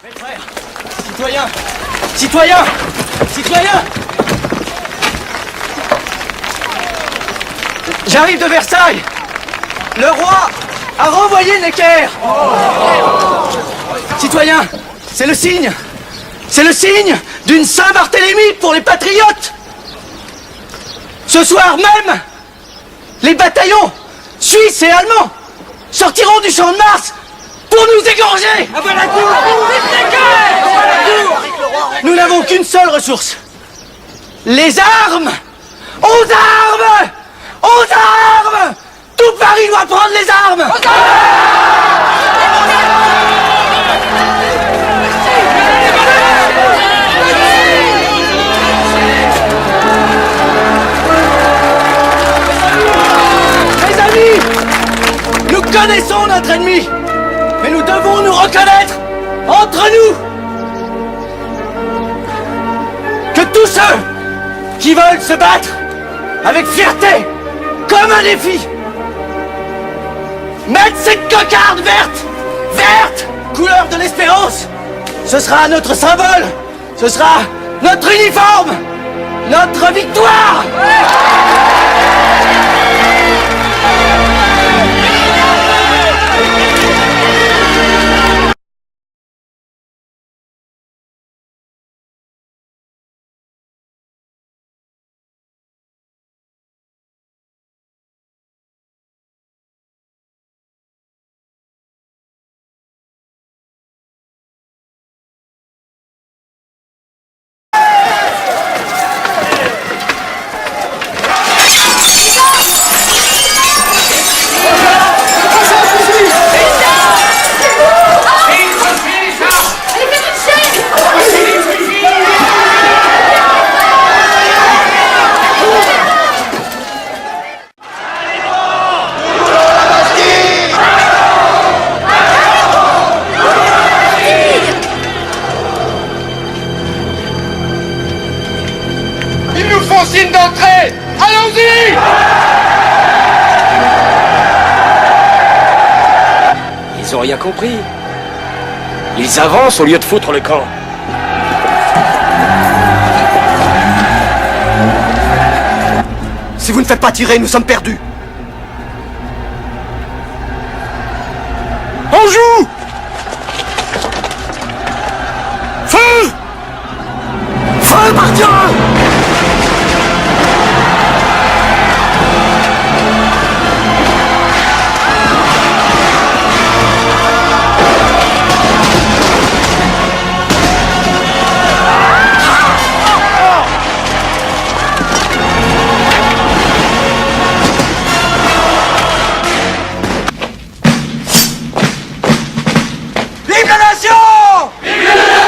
Mes frères, citoyens, citoyens, citoyens, j'arrive de Versailles. Le roi a renvoyé Necker. Citoyens, c'est le signe d'une Saint-Barthélemy pour les patriotes. Ce soir même, les bataillons suisses et allemands sortiront du champ de Mars pour nous égorger. Nous n'avons qu'une seule ressource. Les armes. Aux armes. Aux armes. Tout Paris doit prendre les armes. Mes amis, nous connaissons notre ennemi, mais nous devons nous reconnaître entre nous que tous ceux qui veulent se battre avec fierté, comme un défi, mettre cette cocarde verte, couleur de l'espérance, ce sera notre symbole, ce sera notre uniforme, notre victoire. Signe d'entrée. Allons-y. Ils ont rien compris. Ils avancent au lieu de foutre le camp. Si vous ne faites pas tirer, nous sommes perdus. On joue. Feu. Feu, par Dieu! Vive la nation! Vive la nation!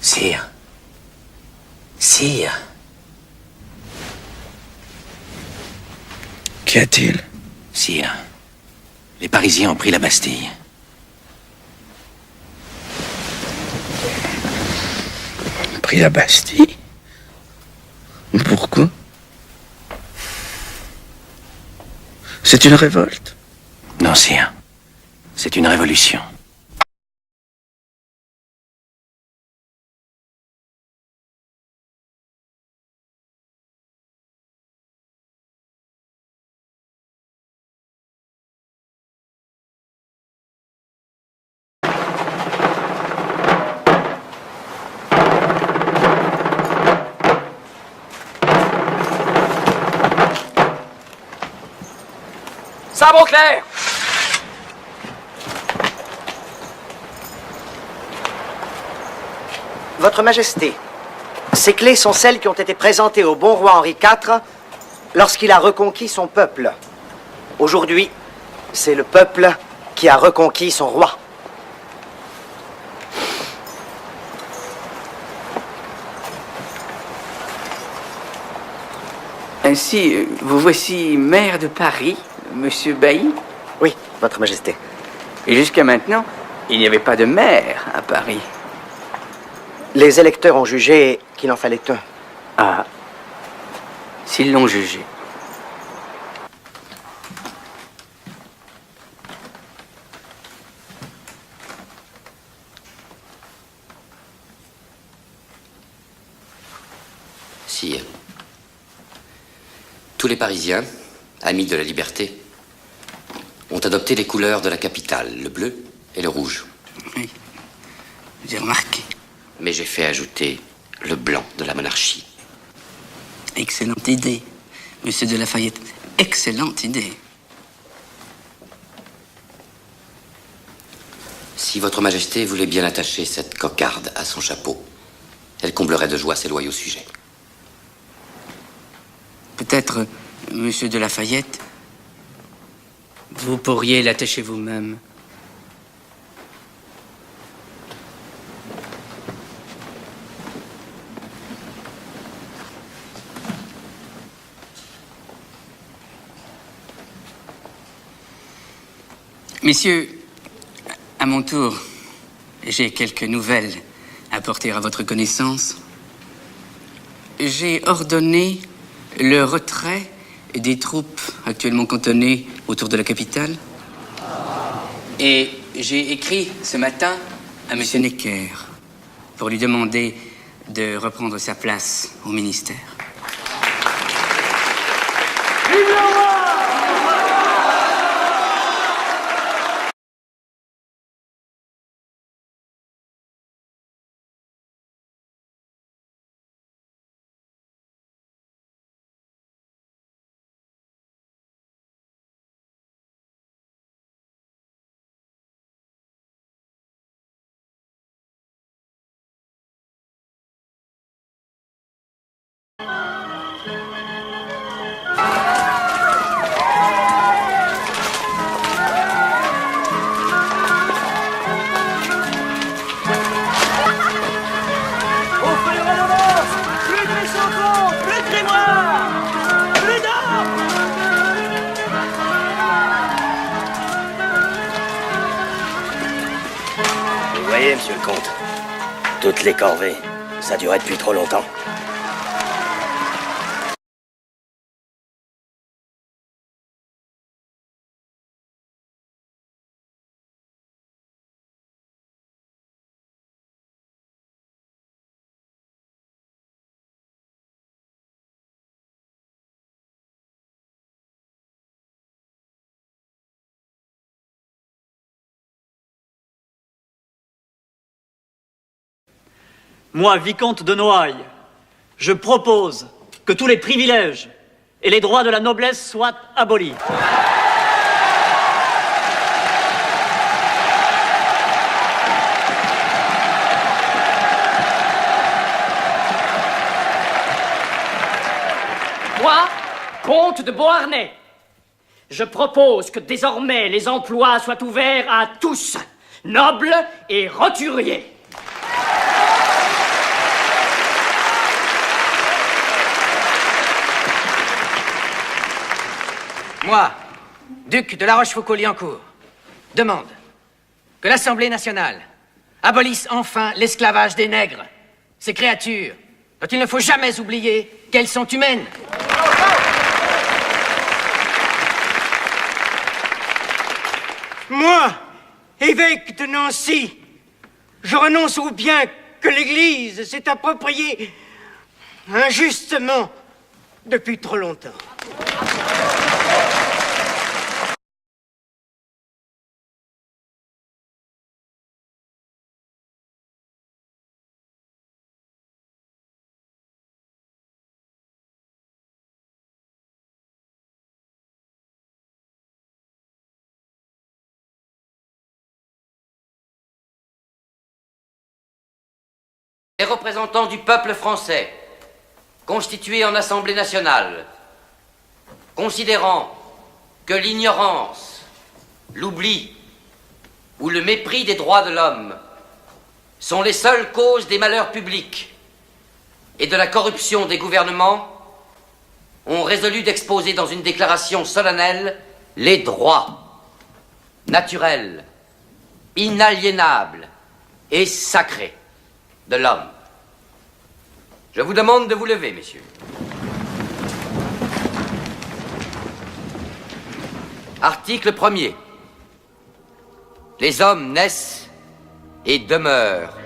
Sire. Sire. Qu'y a-t-il? Sire. Les Parisiens ont pris la Bastille. Pris la Bastille? Pourquoi? C'est une révolte? Non, sire. C'est une révolution. Sabre au clair. Votre Majesté, ces clés sont celles qui ont été présentées au bon roi Henri IV lorsqu'il a reconquis son peuple. Aujourd'hui, c'est le peuple qui a reconquis son roi. Ainsi, vous voici maire de Paris, monsieur Bailly? Oui, Votre Majesté. Et jusqu'à maintenant, il n'y avait pas de maire à Paris. Les électeurs ont jugé qu'il en fallait un. Ah, s'ils l'ont jugé. Sire, tous les Parisiens, amis de la liberté, ont adopté les couleurs de la capitale, le bleu et le rouge. Oui, j'ai remarqué. Mais j'ai fait ajouter le blanc de la monarchie. Excellente idée, monsieur de Lafayette. Excellente idée. Si votre Majesté voulait bien attacher cette cocarde à son chapeau, elle comblerait de joie ses loyaux sujets. Peut-être, monsieur de Lafayette, vous pourriez l'attacher vous-même. Messieurs, à mon tour, j'ai quelques nouvelles à porter à votre connaissance. J'ai ordonné le retrait des troupes actuellement cantonnées autour de la capitale. Et j'ai écrit ce matin à M. Necker pour lui demander de reprendre sa place au ministère. Vous voyez, monsieur le comte, toutes les corvées, ça durait depuis trop longtemps. Moi, vicomte de Noailles, je propose que tous les privilèges et les droits de la noblesse soient abolis. Moi, comte de Beauharnais, je propose que désormais les emplois soient ouverts à tous, nobles et roturiers. Moi, duc de La Rochefoucauld-Liancourt, demande que l'Assemblée nationale abolisse enfin l'esclavage des nègres, ces créatures dont il ne faut jamais oublier qu'elles sont humaines. Moi, évêque de Nancy, je renonce au bien que l'Église s'est approprié injustement depuis trop longtemps. Les représentants du peuple français, constitués en Assemblée nationale, considérant que l'ignorance, l'oubli ou le mépris des droits de l'homme sont les seules causes des malheurs publics et de la corruption des gouvernements, ont résolu d'exposer dans une déclaration solennelle les droits naturels, inaliénables et sacrés de l'homme. Je vous demande de vous lever, messieurs. Article 1er. Les hommes naissent et demeurent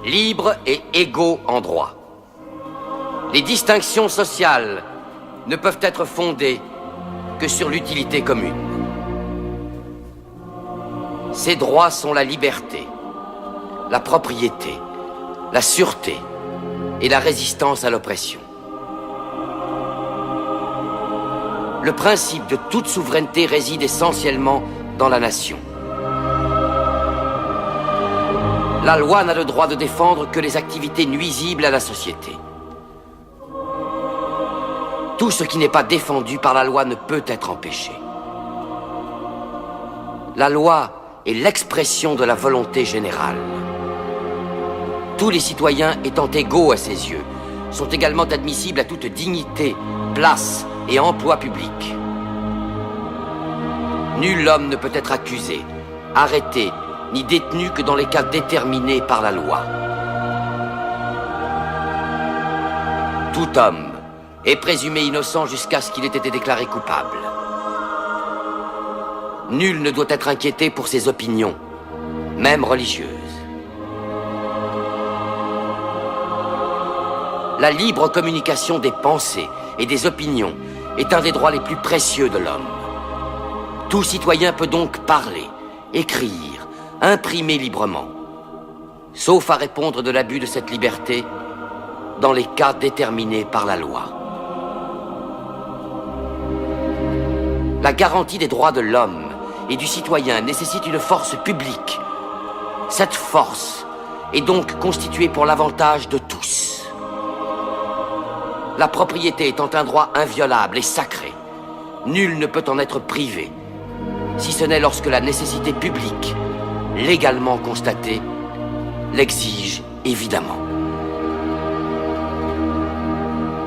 libres et égaux en droit. Les distinctions sociales ne peuvent être fondées que sur l'utilité commune. Ces droits sont la liberté, la propriété, la sûreté et la résistance à l'oppression. Le principe de toute souveraineté réside essentiellement dans la nation. La loi n'a le droit de défendre que les activités nuisibles à la société. Tout ce qui n'est pas défendu par la loi ne peut être empêché. La loi est l'expression de la volonté générale. Tous les citoyens étant égaux à ses yeux, sont également admissibles à toute dignité, place et emploi public. Nul homme ne peut être accusé, arrêté, ni détenu que dans les cas déterminés par la loi. Tout homme est présumé innocent jusqu'à ce qu'il ait été déclaré coupable. Nul ne doit être inquiété pour ses opinions, même religieuses. La libre communication des pensées et des opinions est un des droits les plus précieux de l'homme. Tout citoyen peut donc parler, écrire, imprimer librement, sauf à répondre de l'abus de cette liberté dans les cas déterminés par la loi. La garantie des droits de l'homme et du citoyen nécessite une force publique. Cette force est donc constituée pour l'avantage de tous. La propriété étant un droit inviolable et sacré, nul ne peut en être privé, si ce n'est lorsque la nécessité publique, légalement constatée, l'exige évidemment.